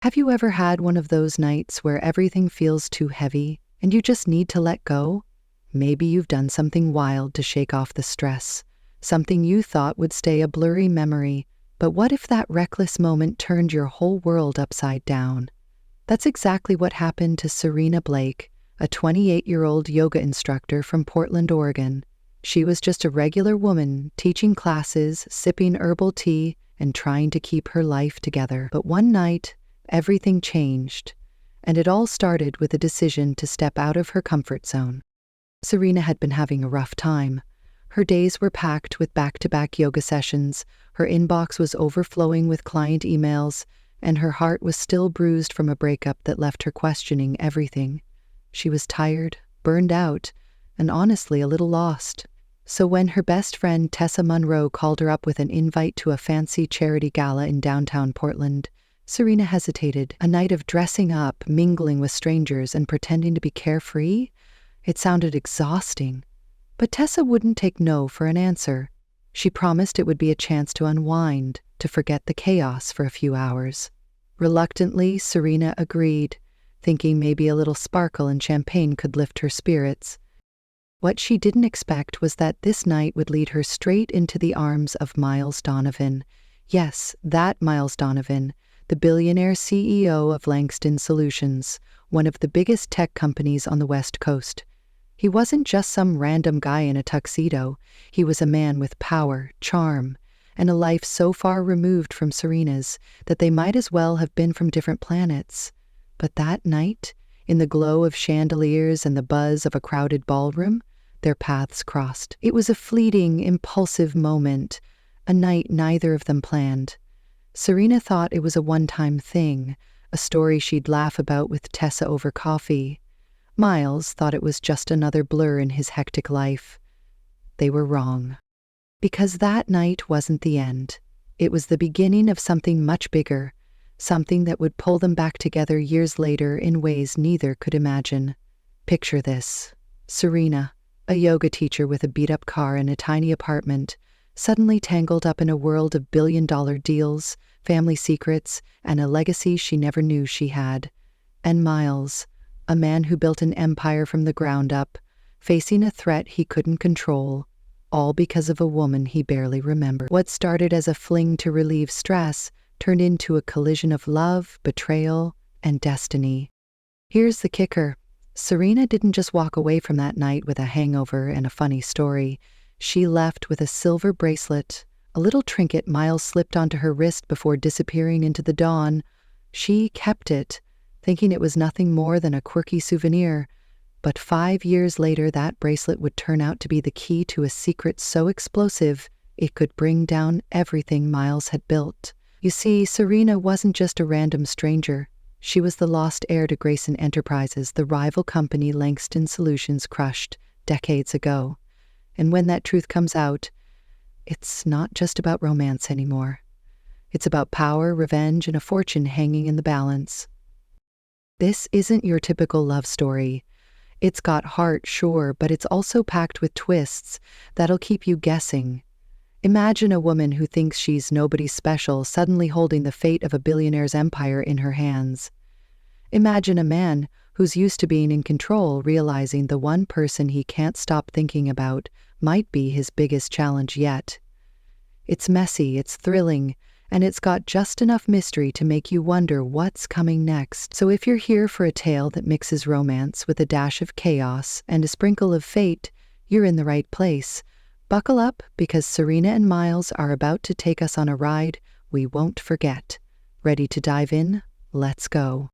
Have you ever had one of those nights where everything feels too heavy and you just need to let go? Maybe you've done something wild to shake off the stress, something you thought would stay a blurry memory, but what if that reckless moment turned your whole world upside down? That's exactly what happened to Serena Blake, a 28-year-old yoga instructor from Portland, Oregon. She was just a regular woman, teaching classes, sipping herbal tea, and trying to keep her life together. But one night, everything changed, and it all started with a decision to step out of her comfort zone. Serena had been having a rough time. Her days were packed with back-to-back yoga sessions, her inbox was overflowing with client emails, and her heart was still bruised from a breakup that left her questioning everything. She was tired, burned out, and honestly a little lost. So when her best friend Tessa Monroe called her up with an invite to a fancy charity gala in downtown Portland, Serena hesitated. A night of dressing up, mingling with strangers, and pretending to be carefree? It sounded exhausting. But Tessa wouldn't take no for an answer. She promised it would be a chance to unwind, to forget the chaos for a few hours. Reluctantly, Serena agreed, thinking maybe a little sparkle and champagne could lift her spirits. What she didn't expect was that this night would lead her straight into the arms of Miles Donovan. Yes, that Miles Donovan, the billionaire CEO of Langston Solutions, one of the biggest tech companies on the West Coast. He wasn't just some random guy in a tuxedo. He was a man with power, charm, and a life so far removed from Serena's that they might as well have been from different planets. But that night, in the glow of chandeliers and the buzz of a crowded ballroom, their paths crossed. It was a fleeting, impulsive moment, a night neither of them planned. Serena thought it was a one-time thing, a story she'd laugh about with Tessa over coffee. Miles thought it was just another blur in his hectic life. They were wrong. Because that night wasn't the end. It was the beginning of something much bigger, something that would pull them back together years later in ways neither could imagine. Picture this. Serena, a yoga teacher with a beat-up car and a tiny apartment, suddenly tangled up in a world of billion-dollar deals, family secrets, and a legacy she never knew she had. And Miles, a man who built an empire from the ground up, facing a threat he couldn't control, all because of a woman he barely remembered. What started as a fling to relieve stress turned into a collision of love, betrayal, and destiny. Here's the kicker. Serena didn't just walk away from that night with a hangover and a funny story. She left with a silver bracelet, a little trinket Miles slipped onto her wrist before disappearing into the dawn. She kept it, thinking it was nothing more than a quirky souvenir. But 5 years later, that bracelet would turn out to be the key to a secret so explosive it could bring down everything Miles had built. You see, Serena wasn't just a random stranger. She was the lost heir to Grayson Enterprises, the rival company Langston Solutions crushed decades ago. And when that truth comes out, it's not just about romance anymore. It's about power, revenge, and a fortune hanging in the balance. This isn't your typical love story. It's got heart, sure, but it's also packed with twists that'll keep you guessing. Imagine a woman who thinks she's nobody special suddenly holding the fate of a billionaire's empire in her hands. Imagine a man who's used to being in control realizing the one person he can't stop thinking about might be his biggest challenge yet. It's messy, it's thrilling, and it's got just enough mystery to make you wonder what's coming next. So if you're here for a tale that mixes romance with a dash of chaos and a sprinkle of fate, you're in the right place. Buckle up, because Serena and Miles are about to take us on a ride we won't forget. Ready to dive in? Let's go.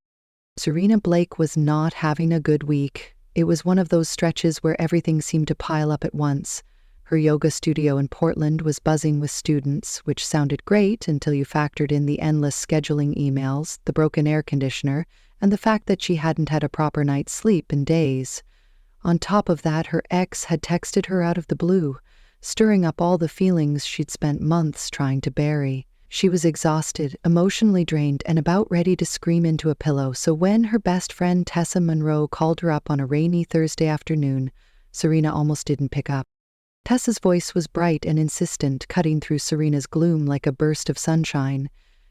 Serena Blake was not having a good week. It was one of those stretches where everything seemed to pile up at once. Her yoga studio in Portland was buzzing with students, which sounded great until you factored in the endless scheduling emails, the broken air conditioner, and the fact that she hadn't had a proper night's sleep in days. On top of that, her ex had texted her out of the blue, stirring up all the feelings she'd spent months trying to bury. She was exhausted, emotionally drained, and about ready to scream into a pillow, so when her best friend Tessa Monroe called her up on a rainy Thursday afternoon, Serena almost didn't pick up. Tessa's voice was bright and insistent, cutting through Serena's gloom like a burst of sunshine.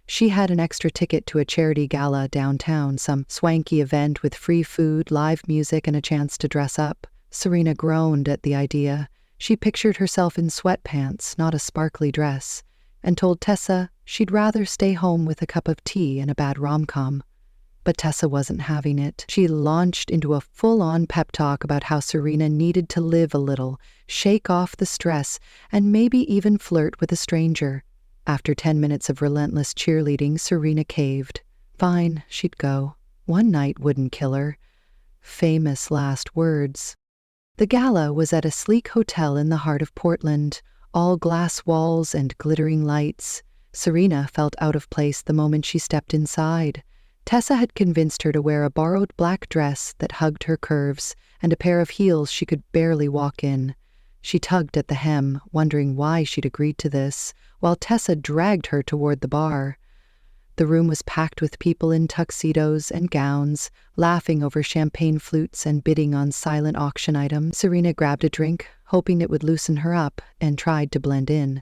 She had an extra ticket to a charity gala downtown, some swanky event with free food, live music, and a chance to dress up. Serena groaned at the idea. She pictured herself in sweatpants, not a sparkly dress, and told Tessa she'd rather stay home with a cup of tea and a bad rom-com. But Tessa wasn't having it. She launched into a full-on pep talk about how Serena needed to live a little, shake off the stress, and maybe even flirt with a stranger. After 10 minutes of relentless cheerleading, Serena caved. Fine, she'd go. One night wouldn't kill her. Famous last words. The gala was at a sleek hotel in the heart of Portland, all glass walls and glittering lights. Serena felt out of place the moment she stepped inside. Tessa had convinced her to wear a borrowed black dress that hugged her curves and a pair of heels she could barely walk in. She tugged at the hem, wondering why she'd agreed to this, while Tessa dragged her toward the bar. The room was packed with people in tuxedos and gowns, laughing over champagne flutes and bidding on silent auction items. Serena grabbed a drink, hoping it would loosen her up, and tried to blend in.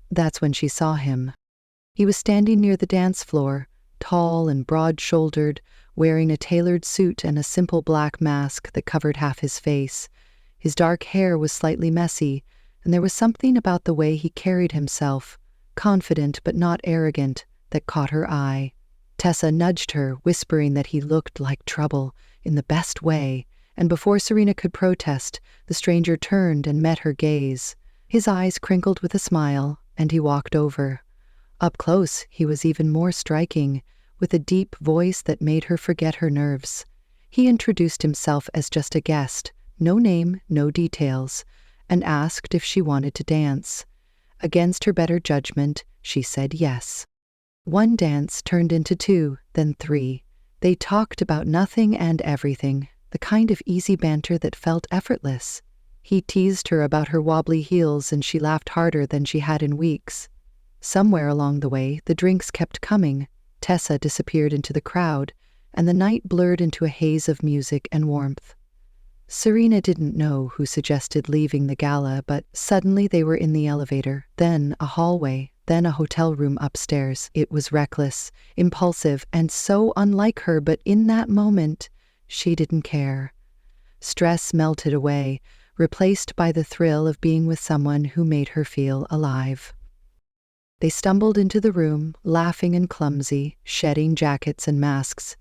That's when she saw him. He was standing near the dance floor, tall and broad-shouldered, wearing a tailored suit and a simple black mask that covered half his face. His dark hair was slightly messy, and there was something about the way he carried himself, confident but not arrogant, that caught her eye. Tessa nudged her, whispering that he looked like trouble, in the best way, and before Serena could protest, the stranger turned and met her gaze. His eyes crinkled with a smile, and he walked over. Up close, he was even more striking, with a deep voice that made her forget her nerves. He introduced himself as just a guest, no name, no details, and asked if she wanted to dance. Against her better judgment, she said yes. One dance turned into 2, then 3. They talked about nothing and everything, the kind of easy banter that felt effortless. He teased her about her wobbly heels, and she laughed harder than she had in weeks. Somewhere along the way, the drinks kept coming. Tessa disappeared into the crowd, and the night blurred into a haze of music and warmth. Serena didn't know who suggested leaving the gala, but suddenly they were in the elevator, then a hallway, then a hotel room upstairs. It was reckless, impulsive, and so unlike her, but in that moment, she didn't care. Stress melted away, replaced by the thrill of being with someone who made her feel alive. They stumbled into the room, laughing and clumsy, shedding jackets and masks.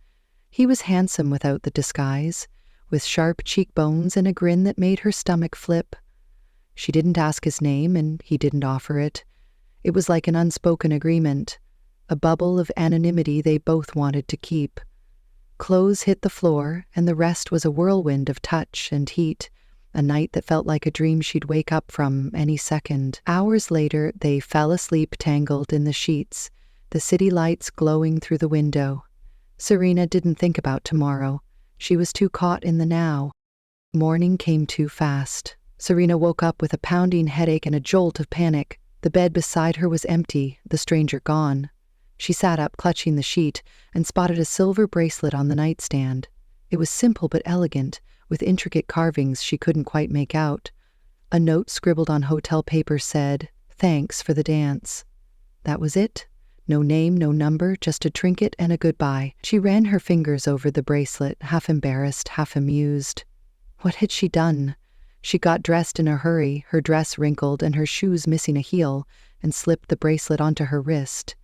He was handsome without the disguise, with sharp cheekbones and a grin that made her stomach flip. She didn't ask his name, and he didn't offer it. It was like an unspoken agreement, a bubble of anonymity they both wanted to keep. Clothes hit the floor, and the rest was a whirlwind of touch and heat, a night that felt like a dream she'd wake up from any second. Hours later, they fell asleep tangled in the sheets, the city lights glowing through the window. Serena didn't think about tomorrow. She was too caught in the now. Morning came too fast. Serena woke up with a pounding headache and a jolt of panic. The bed beside her was empty, the stranger gone. She sat up, clutching the sheet, and spotted a silver bracelet on the nightstand. It was simple but elegant, with intricate carvings she couldn't quite make out. A note scribbled on hotel paper said, "Thanks for the dance." That was it. No name, no number, just a trinket and a goodbye. She ran her fingers over the bracelet, half embarrassed, half amused. What had she done? She got dressed in a hurry, her dress wrinkled and her shoes missing a heel, and slipped the bracelet onto her wrist.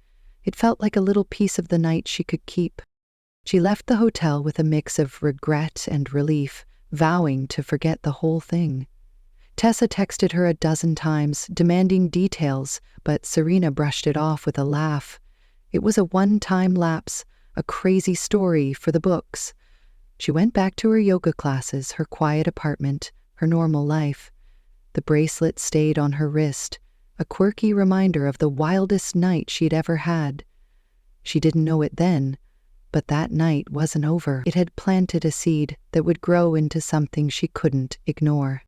It felt like a little piece of the night she could keep. She left the hotel with a mix of regret and relief, vowing to forget the whole thing. Tessa texted her a dozen times, demanding details, but Serena brushed it off with a laugh. It was a one-time lapse, a crazy story for the books. She went back to her yoga classes, her quiet apartment, her normal life. The bracelet stayed on her wrist, a quirky reminder of the wildest night she'd ever had. She didn't know it then, but that night wasn't over. It had planted a seed that would grow into something she couldn't ignore.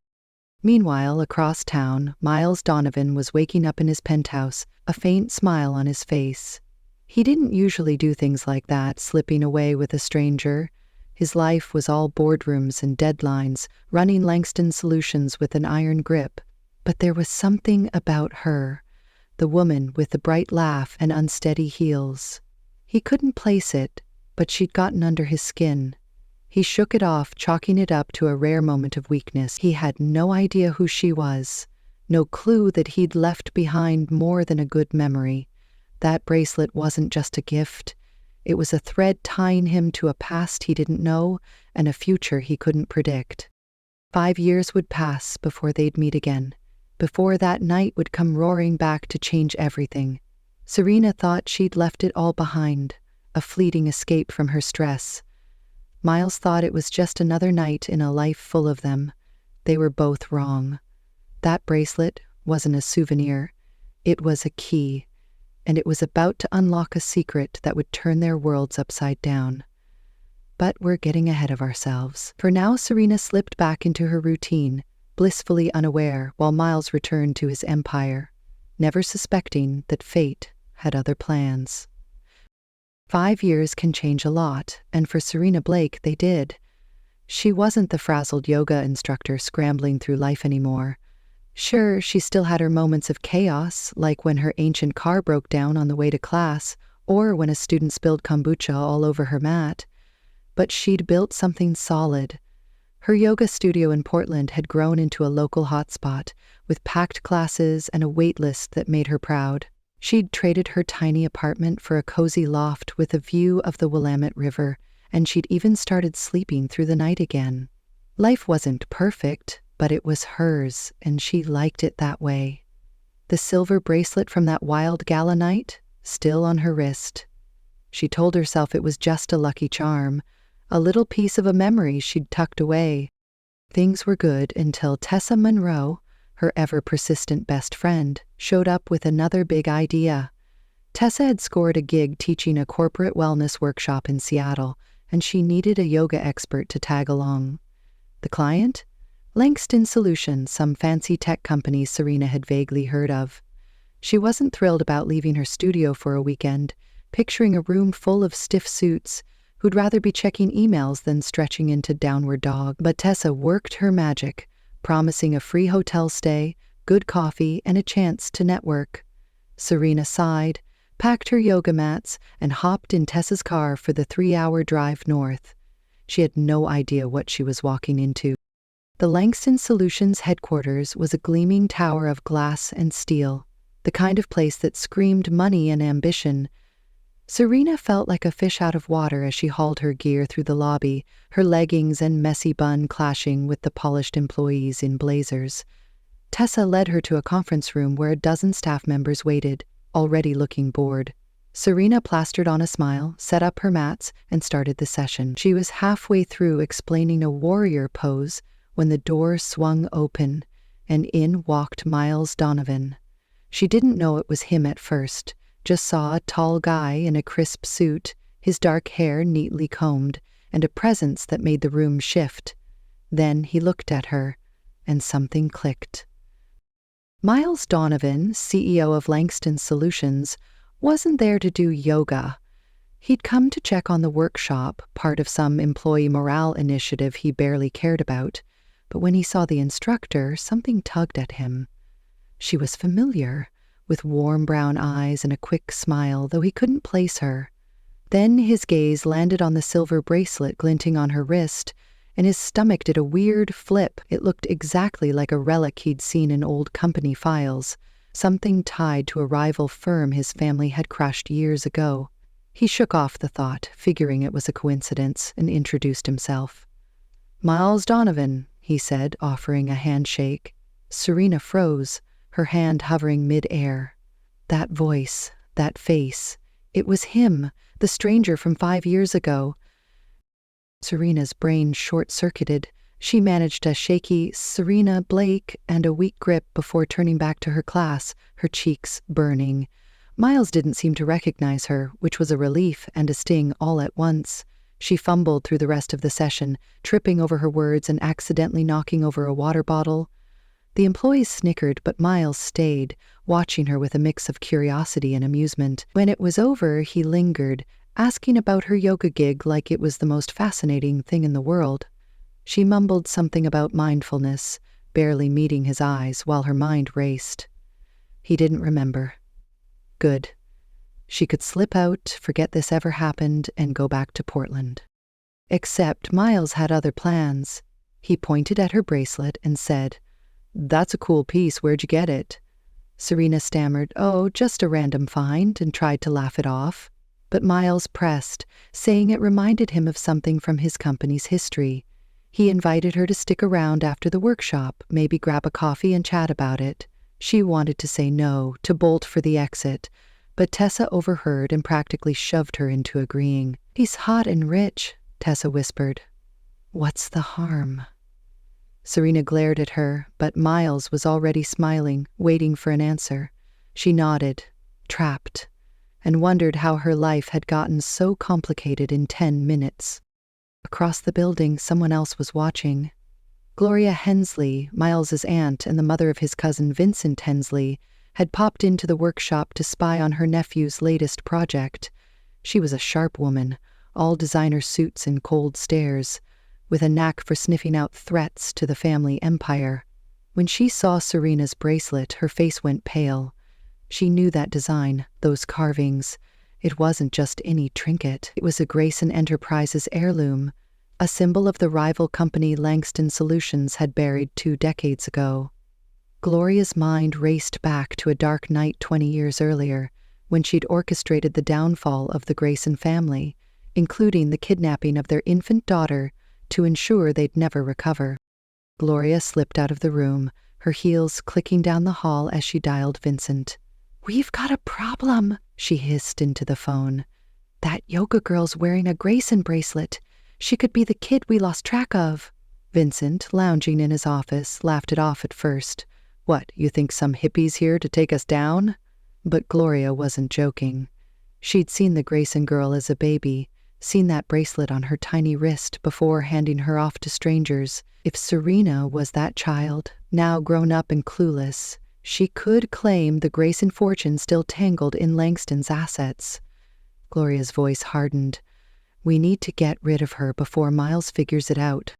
Meanwhile, across town, Miles Donovan was waking up in his penthouse, a faint smile on his face. He didn't usually do things like that, slipping away with a stranger. His life was all boardrooms and deadlines, running Langston Solutions with an iron grip. But there was something about her, the woman with the bright laugh and unsteady heels. He couldn't place it, but she'd gotten under his skin. He shook it off, chalking it up to a rare moment of weakness. He had no idea who she was, no clue that he'd left behind more than a good memory. That bracelet wasn't just a gift. It was a thread tying him to a past he didn't know and a future he couldn't predict. 5 years would pass before they'd meet again, before that night would come roaring back to change everything. Serena thought she'd left it all behind, a fleeting escape from her stress. Miles thought it was just another night in a life full of them. They were both wrong. That bracelet wasn't a souvenir. It was a key, and it was about to unlock a secret that would turn their worlds upside down. But we're getting ahead of ourselves. For now, Serena slipped back into her routine, blissfully unaware, while Miles returned to his empire, never suspecting that fate had other plans. 5 years can change a lot, and for Serena Blake, they did. She wasn't the frazzled yoga instructor scrambling through life anymore. Sure, she still had her moments of chaos, like when her ancient car broke down on the way to class, or when a student spilled kombucha all over her mat. But she'd built something solid. Her yoga studio in Portland had grown into a local hotspot, with packed classes and a wait list that made her proud. She'd traded her tiny apartment for a cozy loft with a view of the Willamette River, and she'd even started sleeping through the night again. Life wasn't perfect, but it was hers, and she liked it that way. The silver bracelet from that wild gala night, still on her wrist. She told herself it was just a lucky charm, a little piece of a memory she'd tucked away. Things were good until Tessa Monroe, her ever-persistent best friend, showed up with another big idea. Tessa had scored a gig teaching a corporate wellness workshop in Seattle, and she needed a yoga expert to tag along. The client? Langston Solutions, some fancy tech company Serena had vaguely heard of. She wasn't thrilled about leaving her studio for a weekend, picturing a room full of stiff suits who'd rather be checking emails than stretching into downward dog. But Tessa worked her magic, promising a free hotel stay, good coffee, and a chance to network. Serena sighed, packed her yoga mats, and hopped in Tessa's car for the 3-hour drive north. She had no idea what she was walking into. The Langston Solutions headquarters was a gleaming tower of glass and steel, the kind of place that screamed money and ambition. Serena felt like a fish out of water as she hauled her gear through the lobby, her leggings and messy bun clashing with the polished employees in blazers. Tessa led her to a conference room where a dozen staff members waited, already looking bored. Serena plastered on a smile, set up her mats, and started the session. She was halfway through explaining a warrior pose when the door swung open, and in walked Miles Donovan. She didn't know it was him at first, just saw a tall guy in a crisp suit, his dark hair neatly combed, and a presence that made the room shift. Then he looked at her, and something clicked. Miles Donovan, CEO of Langston Solutions, wasn't there to do yoga. He'd come to check on the workshop, part of some employee morale initiative he barely cared about. But when he saw the instructor, something tugged at him. She was familiar, with warm brown eyes and a quick smile, though he couldn't place her. Then his gaze landed on the silver bracelet glinting on her wrist, and his stomach did a weird flip. It looked exactly like a relic he'd seen in old company files, something tied to a rival firm his family had crushed years ago. He shook off the thought, figuring it was a coincidence, and introduced himself. "Miles Donovan," he said, offering a handshake. Serena froze, her hand hovering mid-air. That voice, that face, it was him, the stranger from 5 years ago. Serena's brain short-circuited. She managed a shaky "Serena Blake" and a weak grip before turning back to her class, her cheeks burning. Miles didn't seem to recognize her, which was a relief and a sting all at once. She fumbled through the rest of the session, tripping over her words and accidentally knocking over a water bottle. The employees snickered, but Miles stayed, watching her with a mix of curiosity and amusement. When it was over, he lingered, asking about her yoga gig like it was the most fascinating thing in the world. She mumbled something about mindfulness, barely meeting his eyes while her mind raced. He didn't remember. Good. She could slip out, forget this ever happened, and go back to Portland. Except Miles had other plans. He pointed at her bracelet and said, "That's a cool piece, where'd you get it?" Serena stammered, "Oh, just a random find," and tried to laugh it off. But Miles pressed, saying it reminded him of something from his company's history. He invited her to stick around after the workshop, maybe grab a coffee and chat about it. She wanted to say no, to bolt for the exit, but Tessa overheard and practically shoved her into agreeing. "He's hot and rich," Tessa whispered. "What's the harm?" Serena glared at her, but Miles was already smiling, waiting for an answer. She nodded, trapped, and wondered how her life had gotten so complicated in 10 minutes. Across the building, someone else was watching. Gloria Hensley, Miles's aunt and the mother of his cousin Vincent Hensley, had popped into the workshop to spy on her nephew's latest project. She was a sharp woman, all designer suits and cold stares, with a knack for sniffing out threats to the family empire. When she saw Serena's bracelet, her face went pale. She knew that design, those carvings. It wasn't just any trinket. It was a Grayson Enterprises heirloom, a symbol of the rival company Langston Solutions had buried 2 decades ago. Gloria's mind raced back to a dark night 20 years earlier, when she'd orchestrated the downfall of the Grayson family, including the kidnapping of their infant daughter to ensure they'd never recover. Gloria slipped out of the room, her heels clicking down the hall as she dialed Vincent. "We've got a problem," she hissed into the phone. "That yoga girl's wearing a Grayson bracelet. She could be the kid we lost track of." Vincent, lounging in his office, laughed it off at first. "What, you think some hippie's here to take us down?" But Gloria wasn't joking. She'd seen the Grayson girl as a baby, seen that bracelet on her tiny wrist before handing her off to strangers. If Serena was that child, now grown up and clueless, she could claim the Grayson fortune still tangled in Langston's assets. Gloria's voice hardened. "We need to get rid of her before Miles figures it out."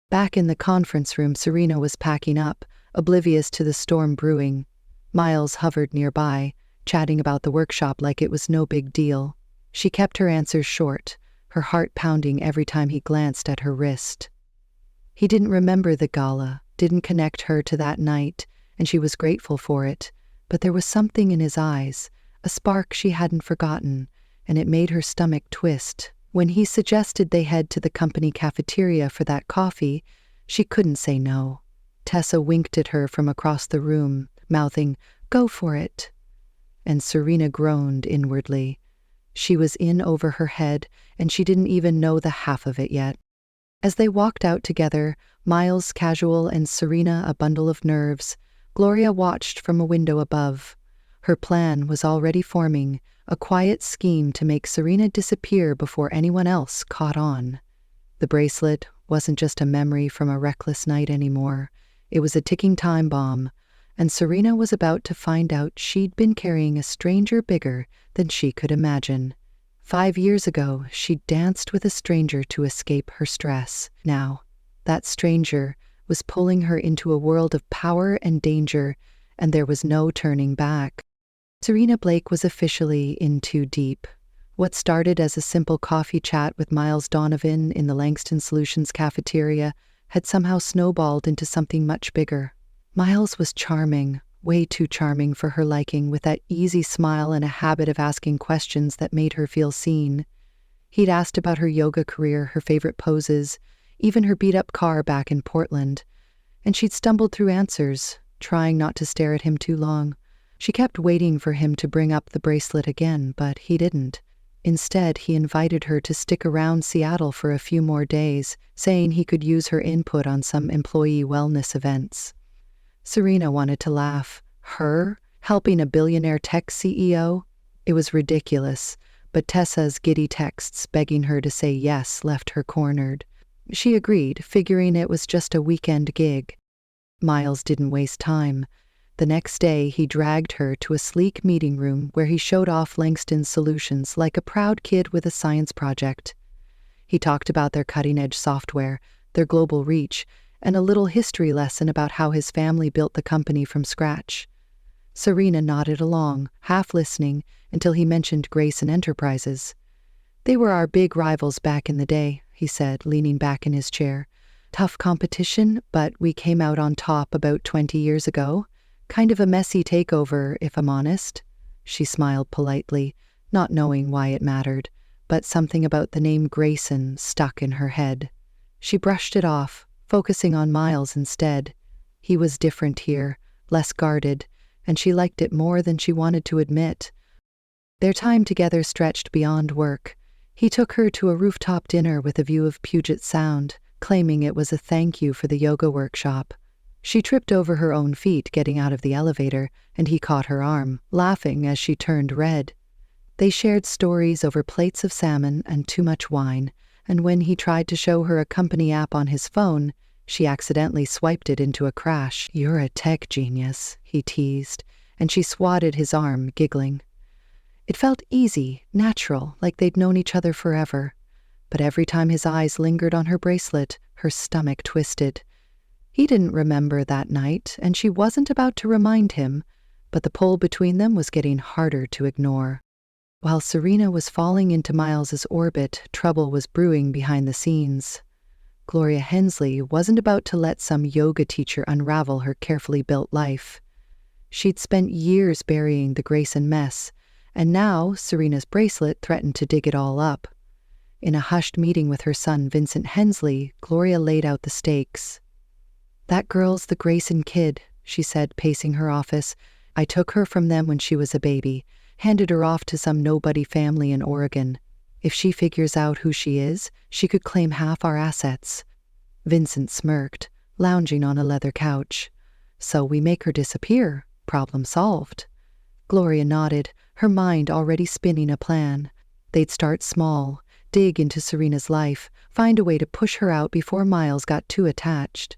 Back in the conference room, Serena was packing up, oblivious to the storm brewing. Miles hovered nearby, chatting about the workshop like it was no big deal. She kept her answers short, her heart pounding every time he glanced at her wrist. He didn't remember the gala, didn't connect her to that night, and she was grateful for it, but there was something in his eyes, a spark she hadn't forgotten, and it made her stomach twist. When he suggested they head to the company cafeteria for that coffee, she couldn't say no. Tessa winked at her from across the room, mouthing, "Go for it." And Serena groaned inwardly. She was in over her head, and she didn't even know the half of it yet. As they walked out together, Miles casual and Serena a bundle of nerves, Gloria watched from a window above. Her plan was already forming, a quiet scheme to make Serena disappear before anyone else caught on. The bracelet wasn't just a memory from a reckless night anymore. It was a ticking time bomb, and Serena was about to find out she'd been carrying a stranger bigger than she could imagine. 5 years ago, she danced with a stranger to escape her stress. Now, that stranger was pulling her into a world of power and danger, and there was no turning back. Serena Blake was officially in too deep. What started as a simple coffee chat with Miles Donovan in the Langston Solutions cafeteria had somehow snowballed into something much bigger. Miles was charming, way too charming for her liking, with that easy smile and a habit of asking questions that made her feel seen. He'd asked about her yoga career, her favorite poses, even her beat-up car back in Portland, and she'd stumbled through answers, trying not to stare at him too long. She kept waiting for him to bring up the bracelet again, but he didn't. Instead, he invited her to stick around Seattle for a few more days, saying he could use her input on some employee wellness events. Serena wanted to laugh. Her? Helping a billionaire tech CEO? It was ridiculous, but Tessa's giddy texts begging her to say yes left her cornered. She agreed, figuring it was just a weekend gig. Miles didn't waste time. The next day, he dragged her to a sleek meeting room where he showed off Langston's solutions like a proud kid with a science project. He talked about their cutting-edge software, their global reach, and a little history lesson about how his family built the company from scratch. Serena nodded along, half listening, until he mentioned Grayson Enterprises. They were our big rivals back in the day, he said, leaning back in his chair. Tough competition, but we came out on top about 20 years ago. Kind of a messy takeover, if I'm honest. She smiled politely, not knowing why it mattered, but something about the name Grayson stuck in her head. She brushed it off, focusing on Miles instead. He was different here, less guarded, and she liked it more than she wanted to admit. Their time together stretched beyond work. He took her to a rooftop dinner with a view of Puget Sound, claiming it was a thank you for the yoga workshop. She tripped over her own feet getting out of the elevator, and he caught her arm, laughing as she turned red. They shared stories over plates of salmon and too much wine, and when he tried to show her a company app on his phone, she accidentally swiped it into a crash. "You're a tech genius," he teased, and she swatted his arm, giggling. It felt easy, natural, like they'd known each other forever. But every time his eyes lingered on her bracelet, her stomach twisted. He didn't remember that night, and she wasn't about to remind him, but the pull between them was getting harder to ignore. While Serena was falling into Miles's orbit, trouble was brewing behind the scenes. Gloria Hensley wasn't about to let some yoga teacher unravel her carefully built life. She'd spent years burying the Grayson mess, and now Serena's bracelet threatened to dig it all up. In a hushed meeting with her son Vincent Hensley, Gloria laid out the stakes. "That girl's the Grayson kid," she said, pacing her office. "I took her from them when she was a baby, handed her off to some nobody family in Oregon. If she figures out who she is, she could claim half our assets." Vincent smirked, lounging on a leather couch. "So we make her disappear. Problem solved." Gloria nodded, her mind already spinning a plan. They'd start small, dig into Serena's life, find a way to push her out before Miles got too attached.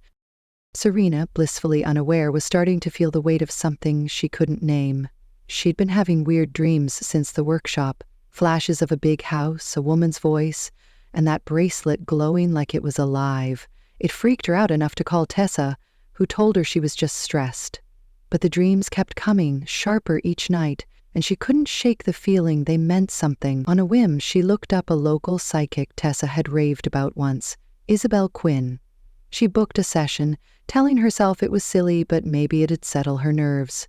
Serena, blissfully unaware, was starting to feel the weight of something she couldn't name. She'd been having weird dreams since the workshop, flashes of a big house, a woman's voice, and that bracelet glowing like it was alive. It freaked her out enough to call Tessa, who told her she was just stressed. But the dreams kept coming, sharper each night, and she couldn't shake the feeling they meant something. On a whim, she looked up a local psychic Tessa had raved about once, Isabel Quinn. She booked a session, telling herself it was silly, but maybe it'd settle her nerves.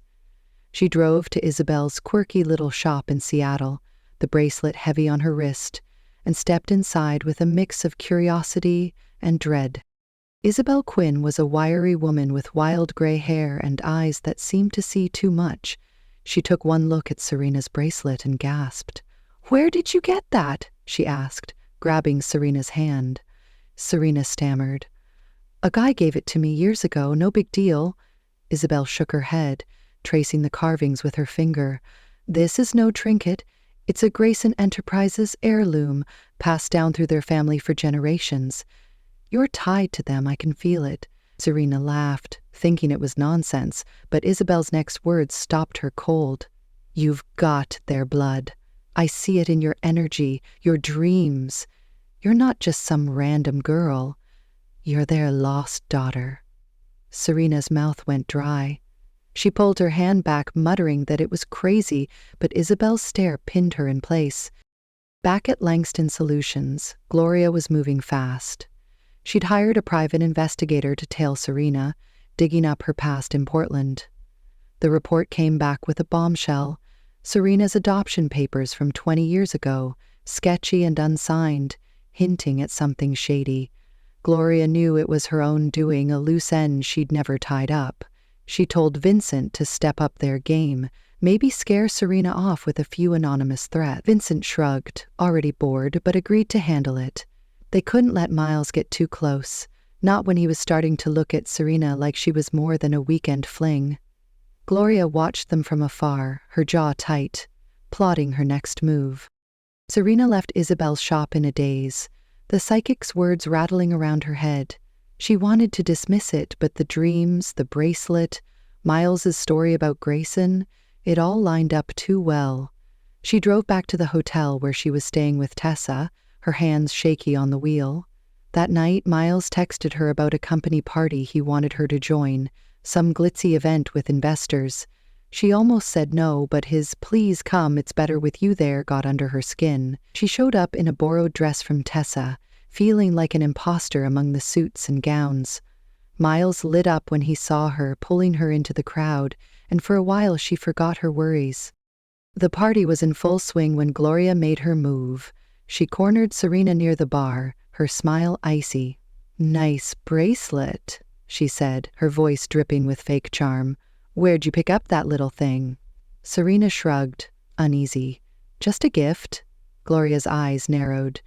She drove to Isabel's quirky little shop in Seattle, the bracelet heavy on her wrist, and stepped inside with a mix of curiosity and dread. Isabel Quinn was a wiry woman with wild gray hair and eyes that seemed to see too much. She took one look at Serena's bracelet and gasped. "Where did you get that?" she asked, grabbing Serena's hand. Serena stammered. "A guy gave it to me years ago, no big deal." Isabel shook her head, tracing the carvings with her finger. "This is no trinket. It's a Grayson Enterprises heirloom, passed down through their family for generations. You're tied to them, I can feel it." Serena laughed, thinking it was nonsense, but Isabel's next words stopped her cold. "You've got their blood. I see it in your energy, your dreams. You're not just some random girl. You're their lost daughter." Serena's mouth went dry. She pulled her hand back, muttering that it was crazy, but Isabel's stare pinned her in place. Back at Langston Solutions, Gloria was moving fast. She'd hired a private investigator to tail Serena, digging up her past in Portland. The report came back with a bombshell: Serena's adoption papers from 20 years ago, sketchy and unsigned, hinting at something shady. Gloria knew it was her own doing, a loose end she'd never tied up. She told Vincent to step up their game, maybe scare Serena off with a few anonymous threats. Vincent shrugged, already bored, but agreed to handle it. They couldn't let Miles get too close, not when he was starting to look at Serena like she was more than a weekend fling. Gloria watched them from afar, her jaw tight, plotting her next move. Serena left Isabel's shop in a daze, the psychic's words rattling around her head. She wanted to dismiss it, but the dreams, the bracelet, Miles's story about Grayson, it all lined up too well. She drove back to the hotel where she was staying with Tessa, her hands shaky on the wheel. That night, Miles texted her about a company party he wanted her to join, some glitzy event with investors. She almost said no, but his "please come, it's better with you there" got under her skin. She showed up in a borrowed dress from Tessa, feeling like an imposter among the suits and gowns. Miles lit up when he saw her, pulling her into the crowd, and for a while she forgot her worries. The party was in full swing when Gloria made her move. She cornered Serena near the bar, her smile icy. "Nice bracelet," she said, her voice dripping with fake charm. "Where'd you pick up that little thing?" Serena shrugged, uneasy. "Just a gift." Gloria's eyes narrowed.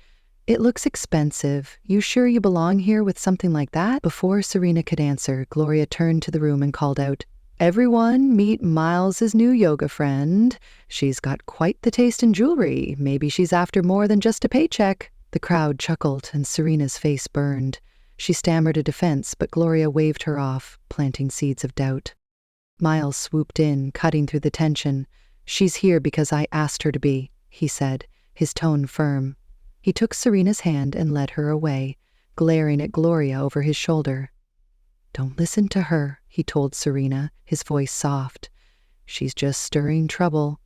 "It looks expensive. You sure you belong here with something like that?" Before Serena could answer, Gloria turned to the room and called out, "Everyone, meet Miles's new yoga friend. She's got quite the taste in jewelry. Maybe she's after more than just a paycheck." The crowd chuckled and Serena's face burned. She stammered a defense, but Gloria waved her off, planting seeds of doubt. Miles swooped in, cutting through the tension. "She's here because I asked her to be," he said, his tone firm. He took Serena's hand and led her away, glaring at Gloria over his shoulder. "Don't listen to her," he told Serena, his voice soft. "She's just stirring trouble."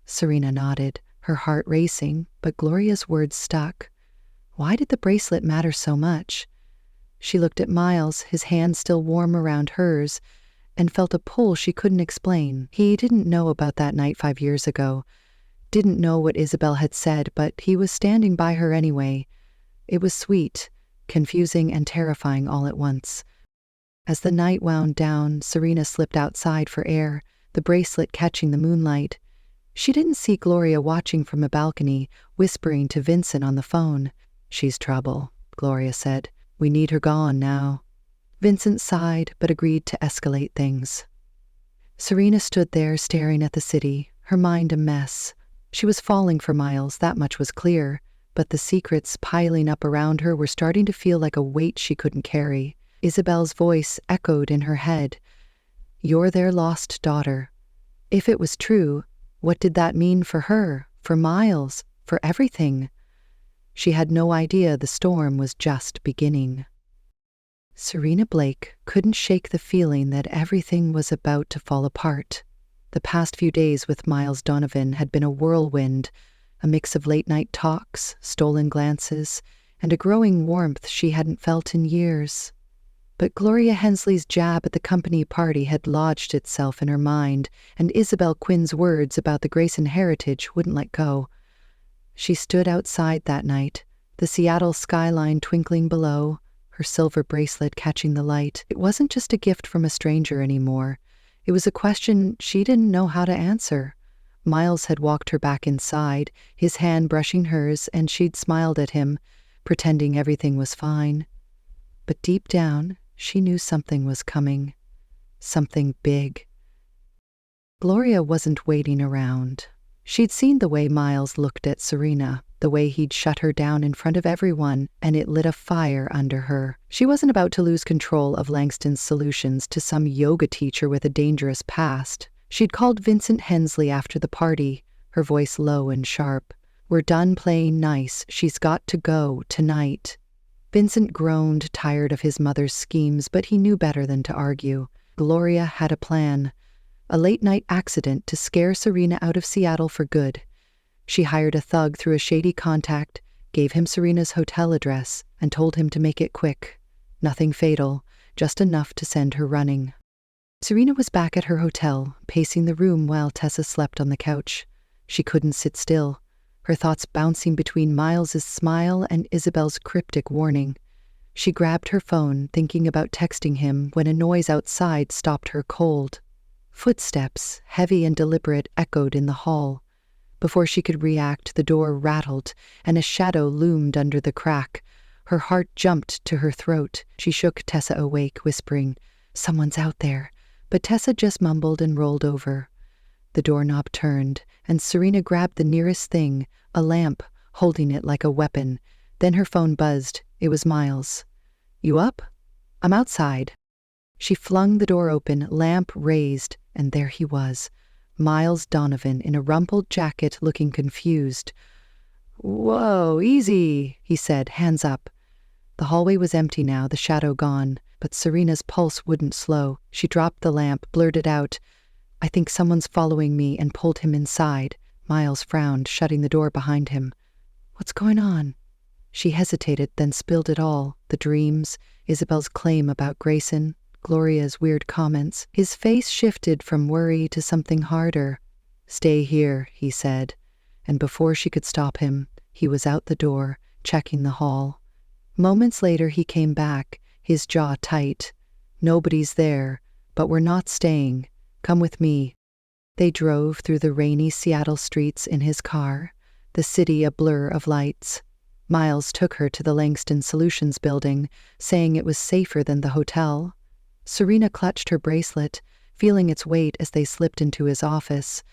Serena nodded, her heart racing, but Gloria's words stuck. Why did the bracelet matter so much? She looked at Miles, his hand still warm around hers, and felt a pull she couldn't explain. He didn't know about that night 5 years ago, didn't know what Isabel had said, but he was standing by her anyway. It was sweet, confusing, and terrifying all at once. As the night wound down, Serena slipped outside for air, the bracelet catching the moonlight. She didn't see Gloria watching from a balcony, whispering to Vincent on the phone. "She's trouble," Gloria said. "We need her gone now." Vincent sighed, but agreed to escalate things. Serena stood there staring at the city, her mind a mess. She was falling for Miles, that much was clear, but the secrets piling up around her were starting to feel like a weight she couldn't carry. Isabel's voice echoed in her head. "You're their lost daughter." If it was true, what did that mean for her, for Miles, for everything? She had no idea the storm was just beginning. Serena Blake couldn't shake the feeling that everything was about to fall apart. The past few days with Miles Donovan had been a whirlwind, a mix of late-night talks, stolen glances, and a growing warmth she hadn't felt in years. But Gloria Hensley's jab at the company party had lodged itself in her mind, and Isabel Quinn's words about the Grayson heritage wouldn't let go. She stood outside that night, the Seattle skyline twinkling below, her silver bracelet catching the light. It wasn't just a gift from a stranger anymore. It was a question she didn't know how to answer. Miles had walked her back inside, his hand brushing hers, and she'd smiled at him, pretending everything was fine. But deep down, she knew something was coming. Something big. Gloria wasn't waiting around. She'd seen the way Miles looked at Serena, the way he'd shut her down in front of everyone, and it lit a fire under her. She wasn't about to lose control of Langston's solutions to some yoga teacher with a dangerous past. She'd called Vincent Hensley after the party, her voice low and sharp. "We're done playing nice. She's got to go, tonight." Vincent groaned, tired of his mother's schemes, but he knew better than to argue. Gloria had a plan. A late-night accident to scare Serena out of Seattle for good. She hired a thug through a shady contact, gave him Serena's hotel address, and told him to make it quick. Nothing fatal, just enough to send her running. Serena was back at her hotel, pacing the room while Tessa slept on the couch. She couldn't sit still, her thoughts bouncing between Miles's smile and Isabel's cryptic warning. She grabbed her phone, thinking about texting him, when a noise outside stopped her cold. Footsteps, heavy and deliberate, echoed in the hall. Before she could react, the door rattled, and a shadow loomed under the crack. Her heart jumped to her throat. She shook Tessa awake, whispering, "Someone's out there." But Tessa just mumbled and rolled over. The doorknob turned, and Serena grabbed the nearest thing, a lamp, holding it like a weapon. Then her phone buzzed. It was Miles. "You up?" "I'm outside." She flung the door open, lamp raised, and there he was, Miles Donovan in a rumpled jacket, looking confused. "Whoa, easy," he said, hands up. The hallway was empty now, the shadow gone, but Serena's pulse wouldn't slow. She dropped the lamp, blurted out, I think someone's following me," and pulled him inside. Miles frowned, shutting the door behind him. "What's going on?" She hesitated, then spilled it all. The dreams, Isabel's claim about Grayson, Gloria's weird comments. His face shifted from worry to something harder. "Stay here," he said, and before she could stop him, he was out the door, checking the hall. Moments later he came back, his jaw tight. "Nobody's there, but we're not staying. Come with me." They drove through the rainy Seattle streets in his car, the city a blur of lights. Miles took her to the Langston Solutions building, saying it was safer than the hotel. Serena clutched her bracelet, feeling its weight as they slipped into his office.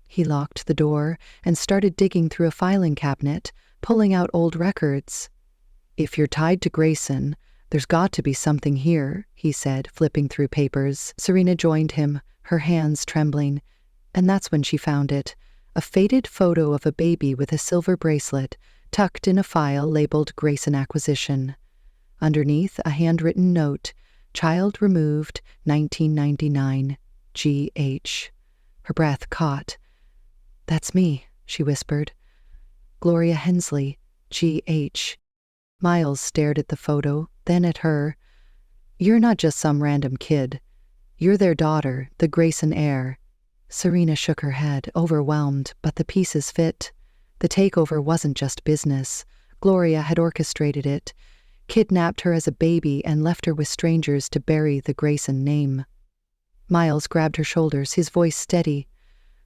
He locked the door and started digging through a filing cabinet, pulling out old records. "If you're tied to Grayson, there's got to be something here," he said, flipping through papers. Serena joined him, her hands trembling, and that's when she found it. A faded photo of a baby with a silver bracelet, tucked in a file labeled Grayson Acquisition. Underneath, a handwritten note, "Child removed, 1999, G.H." Her breath caught. "That's me," she whispered. "Gloria Hensley, G.H." Miles stared at the photo, then at her. "You're not just some random kid. You're their daughter, the Grayson heir." Serena shook her head, overwhelmed, but the pieces fit. The takeover wasn't just business. Gloria had orchestrated it, kidnapped her as a baby and left her with strangers to bury the Grayson name. Miles grabbed her shoulders, his voice steady.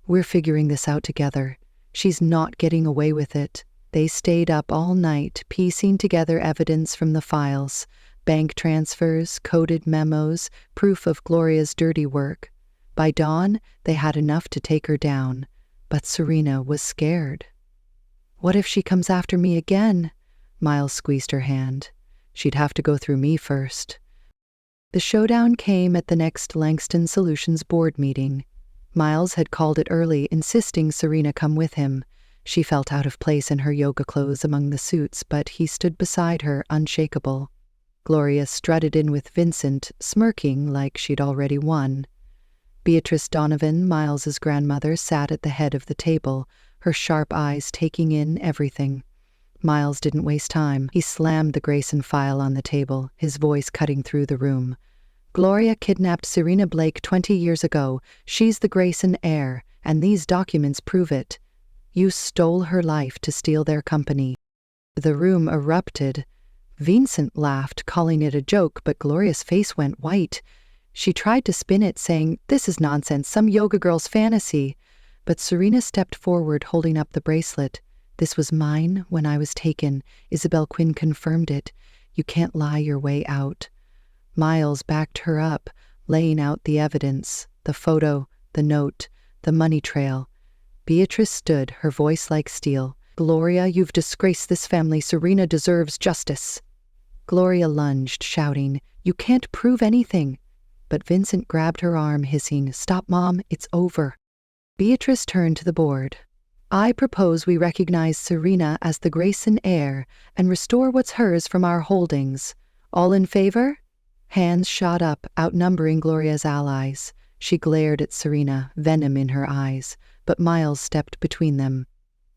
"We're figuring this out together. She's not getting away with it." They stayed up all night, piecing together evidence from the files, bank transfers, coded memos, proof of Gloria's dirty work. By dawn, they had enough to take her down, but Serena was scared. "What if she comes after me again?" Miles squeezed her hand. "She'd have to go through me first." The showdown came at the next Langston Solutions board meeting. Miles had called it early, insisting Serena come with him. She felt out of place in her yoga clothes among the suits, but he stood beside her, unshakable. Gloria strutted in with Vincent, smirking like she'd already won. Beatrice Donovan, Miles's grandmother, sat at the head of the table, her sharp eyes taking in everything. Miles didn't waste time. He slammed the Grayson file on the table, his voice cutting through the room. "Gloria kidnapped Serena Blake 20 years ago. She's the Grayson heir, and these documents prove it. You stole her life to steal their company." The room erupted. Vincent laughed, calling it a joke, but Gloria's face went white. She tried to spin it, saying, "This is nonsense, some yoga girl's fantasy." But Serena stepped forward, holding up the bracelet. "This was mine when I was taken. Isabel Quinn confirmed it. You can't lie your way out." Miles backed her up, laying out the evidence, the photo, the note, the money trail. Beatrice stood, her voice like steel. "Gloria, you've disgraced this family. Serena deserves justice." Gloria lunged, shouting, "You can't prove anything." But Vincent grabbed her arm, hissing, "Stop, Mom, it's over." Beatrice turned to the board. "I propose we recognize Serena as the Grayson heir and restore what's hers from our holdings. All in favor?" Hands shot up, outnumbering Gloria's allies. She glared at Serena, venom in her eyes, but Miles stepped between them.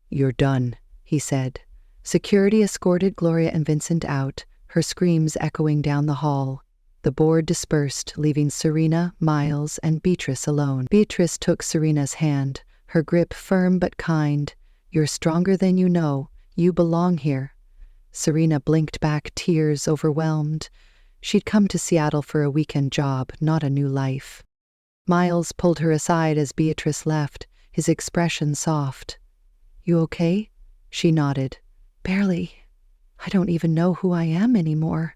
"You're done," he said. Security escorted Gloria and Vincent out, her screams echoing down the hall. The board dispersed, leaving Serena, Miles, and Beatrice alone. Beatrice took Serena's hand, her grip firm but kind. "You're stronger than you know. You belong here." Serena blinked back, tears overwhelmed. She'd come to Seattle for a weekend job, not a new life. Miles pulled her aside as Beatrice left, his expression soft. "You okay?" She nodded. "Barely. I don't even know who I am anymore."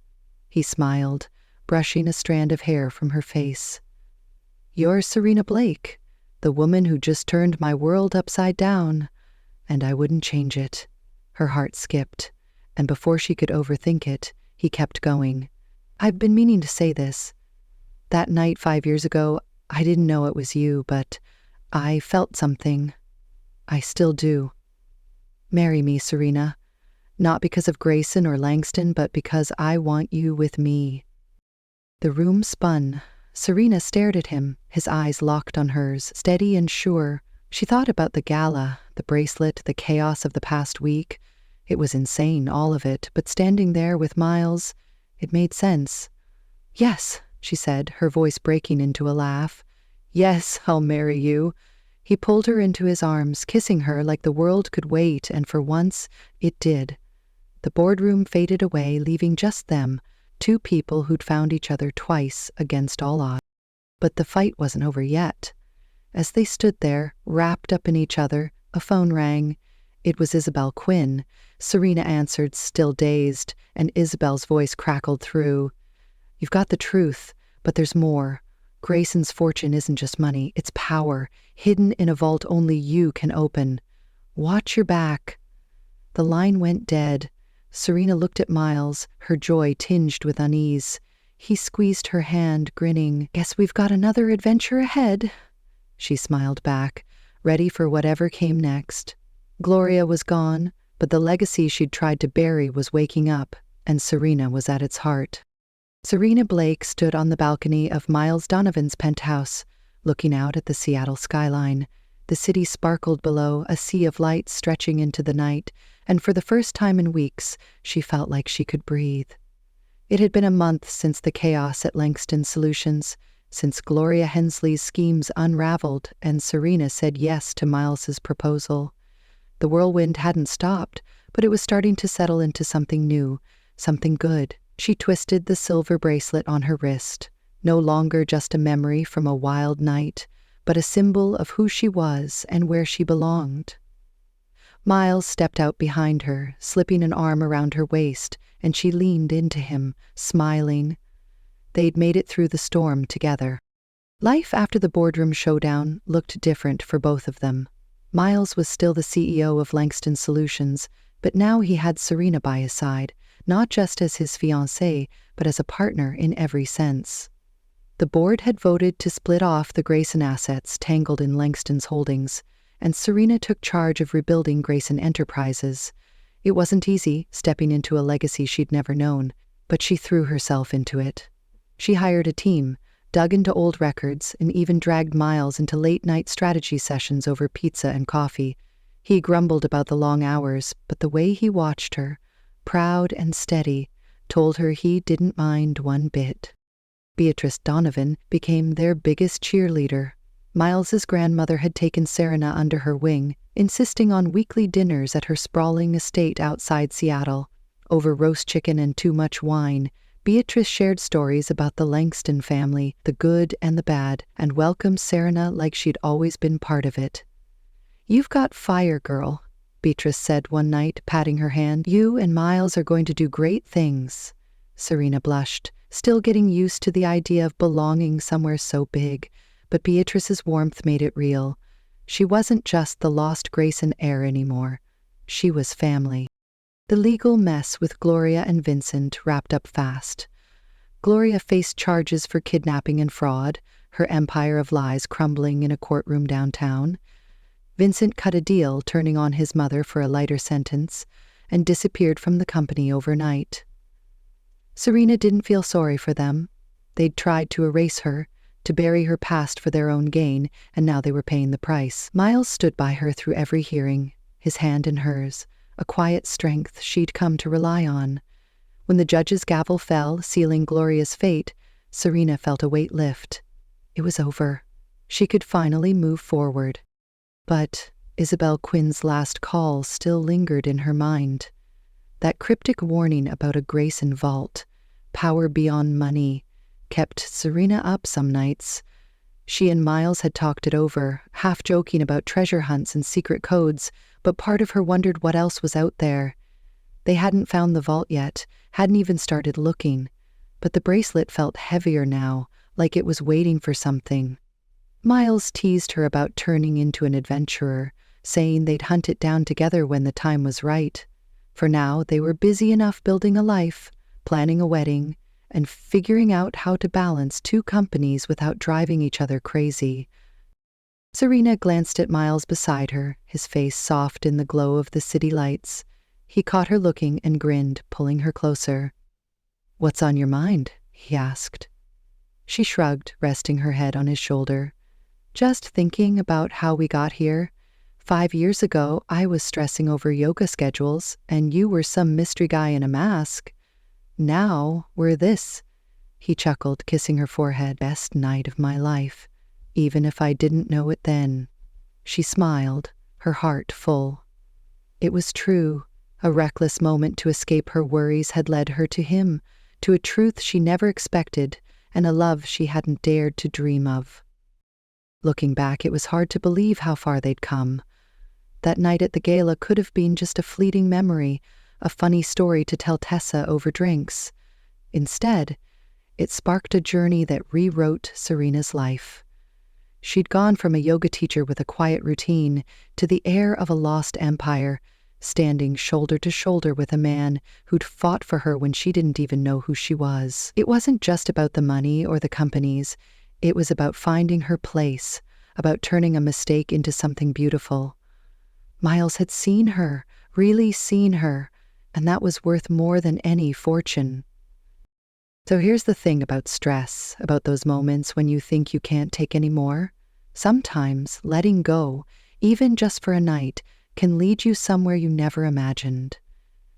He smiled, brushing a strand of hair from her face. "You're Serena Blake, the woman who just turned my world upside down, and I wouldn't change it." Her heart skipped, and before she could overthink it, he kept going. "I've been meaning to say this. That night 5 years ago, I didn't know it was you, but I felt something. I still do. Marry me, Serena. Not because of Grayson or Langston, but because I want you with me." The room spun. Serena stared at him, his eyes locked on hers, steady and sure. She thought about the gala, the bracelet, the chaos of the past week. It was insane, all of it, but standing there with Miles, it made sense. "Yes," she said, her voice breaking into a laugh. "Yes, I'll marry you." He pulled her into his arms, kissing her like the world could wait, and for once, it did. The boardroom faded away, leaving just them, two people who'd found each other twice against all odds. But the fight wasn't over yet. As they stood there, wrapped up in each other, a phone rang. It was Isabel Quinn. Serena answered, still dazed, and Isabel's voice crackled through. "You've got the truth, but there's more. Grayson's fortune isn't just money, it's power, hidden in a vault only you can open. Watch your back." The line went dead. Serena looked at Miles, her joy tinged with unease. He squeezed her hand, grinning. "Guess we've got another adventure ahead." She smiled back, ready for whatever came next. Gloria was gone, but the legacy she'd tried to bury was waking up, and Serena was at its heart. Serena Blake stood on the balcony of Miles Donovan's penthouse, looking out at the Seattle skyline. The city sparkled below, a sea of lights stretching into the night, and for the first time in weeks, she felt like she could breathe. It had been a month since the chaos at Langston Solutions, since Gloria Hensley's schemes unraveled and Serena said yes to Miles's proposal. The whirlwind hadn't stopped, but it was starting to settle into something new, something good. She twisted the silver bracelet on her wrist, no longer just a memory from a wild night, but a symbol of who she was and where she belonged. Miles stepped out behind her, slipping an arm around her waist, and she leaned into him, smiling. They'd made it through the storm together. Life after the boardroom showdown looked different for both of them. Miles was still the CEO of Langston Solutions, but now he had Serena by his side, not just as his fiancée, but as a partner in every sense. The board had voted to split off the Grayson assets tangled in Langston's holdings, and Serena took charge of rebuilding Grayson Enterprises. It wasn't easy, stepping into a legacy she'd never known, but she threw herself into it. She hired a team, dug into old records, and even dragged Miles into late-night strategy sessions over pizza and coffee. He grumbled about the long hours, but the way he watched her, proud and steady, told her he didn't mind one bit. Beatrice Donovan became their biggest cheerleader. Miles's grandmother had taken Serena under her wing, insisting on weekly dinners at her sprawling estate outside Seattle. Over roast chicken and too much wine, Beatrice shared stories about the Langston family, the good and the bad, and welcomed Serena like she'd always been part of it. "You've got fire, girl," Beatrice said one night, patting her hand. "You and Miles are going to do great things." Serena blushed, still getting used to the idea of belonging somewhere so big, but Beatrice's warmth made it real. She wasn't just the lost Grayson heir anymore. She was family. The legal mess with Gloria and Vincent wrapped up fast. Gloria faced charges for kidnapping and fraud, her empire of lies crumbling in a courtroom downtown. Vincent cut a deal, turning on his mother for a lighter sentence, and disappeared from the company overnight. Serena didn't feel sorry for them. They'd tried to erase her, to bury her past for their own gain, and now they were paying the price. Miles stood by her through every hearing, his hand in hers, a quiet strength she'd come to rely on. When the judge's gavel fell, sealing Gloria's fate, Serena felt a weight lift. It was over. She could finally move forward. But Isabel Quinn's last call still lingered in her mind. That cryptic warning about a Grayson vault, power beyond money, kept Serena up some nights. She and Miles had talked it over, half joking about treasure hunts and secret codes, but part of her wondered what else was out there. They hadn't found the vault yet, hadn't even started looking, but the bracelet felt heavier now, like it was waiting for something. Miles teased her about turning into an adventurer, saying they'd hunt it down together when the time was right. For now, they were busy enough building a life, planning a wedding, and figuring out how to balance two companies without driving each other crazy. Serena glanced at Miles beside her, his face soft in the glow of the city lights. He caught her looking and grinned, pulling her closer. "What's on your mind?" he asked. She shrugged, resting her head on his shoulder. Just thinking about how we got here. 5 years ago, I was stressing over yoga schedules, and you were some mystery guy in a mask. Now, we're this. He chuckled, kissing her forehead. Best night of my life, even if I didn't know it then. She smiled, her heart full. It was true. A reckless moment to escape her worries had led her to him, to a truth she never expected, and a love she hadn't dared to dream of. Looking back, it was hard to believe how far they'd come. That night at the gala could have been just a fleeting memory, a funny story to tell Tessa over drinks. Instead, it sparked a journey that rewrote Serena's life. She'd gone from a yoga teacher with a quiet routine to the heir of a lost empire, standing shoulder to shoulder with a man who'd fought for her when she didn't even know who she was. It wasn't just about the money or the companies. It was about finding her place, about turning a mistake into something beautiful. Miles had seen her, really seen her, and that was worth more than any fortune. So here's the thing about stress, about those moments when you think you can't take any more. Sometimes letting go, even just for a night, can lead you somewhere you never imagined.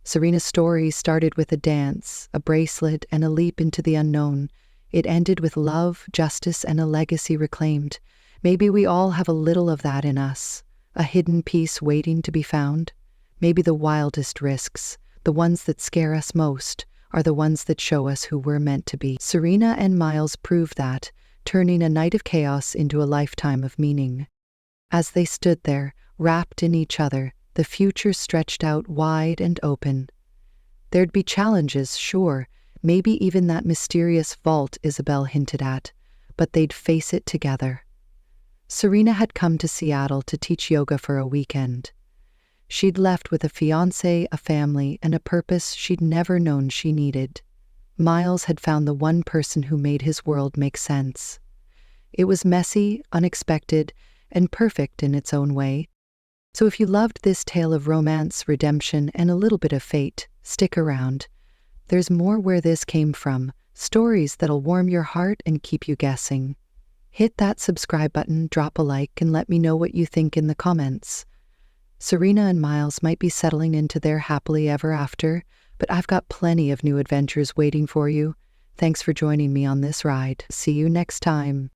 Serena's story started with a dance, a bracelet, and a leap into the unknown. It ended with love, justice, and a legacy reclaimed. Maybe we all have a little of that in us, a hidden piece waiting to be found. Maybe the wildest risks, the ones that scare us most, are the ones that show us who we're meant to be. Serena and Miles proved that, turning a night of chaos into a lifetime of meaning. As they stood there, wrapped in each other, the future stretched out wide and open. There'd be challenges, sure, maybe even that mysterious vault Isabel hinted at, but they'd face it together. Serena had come to Seattle to teach yoga for a weekend. She'd left with a fiancé, a family, and a purpose she'd never known she needed. Miles had found the one person who made his world make sense. It was messy, unexpected, and perfect in its own way. So if you loved this tale of romance, redemption, and a little bit of fate, stick around. There's more where this came from, stories that'll warm your heart and keep you guessing. Hit that subscribe button, drop a like, and let me know what you think in the comments. Serena and Miles might be settling into their happily ever after, but I've got plenty of new adventures waiting for you. Thanks for joining me on this ride. See you next time.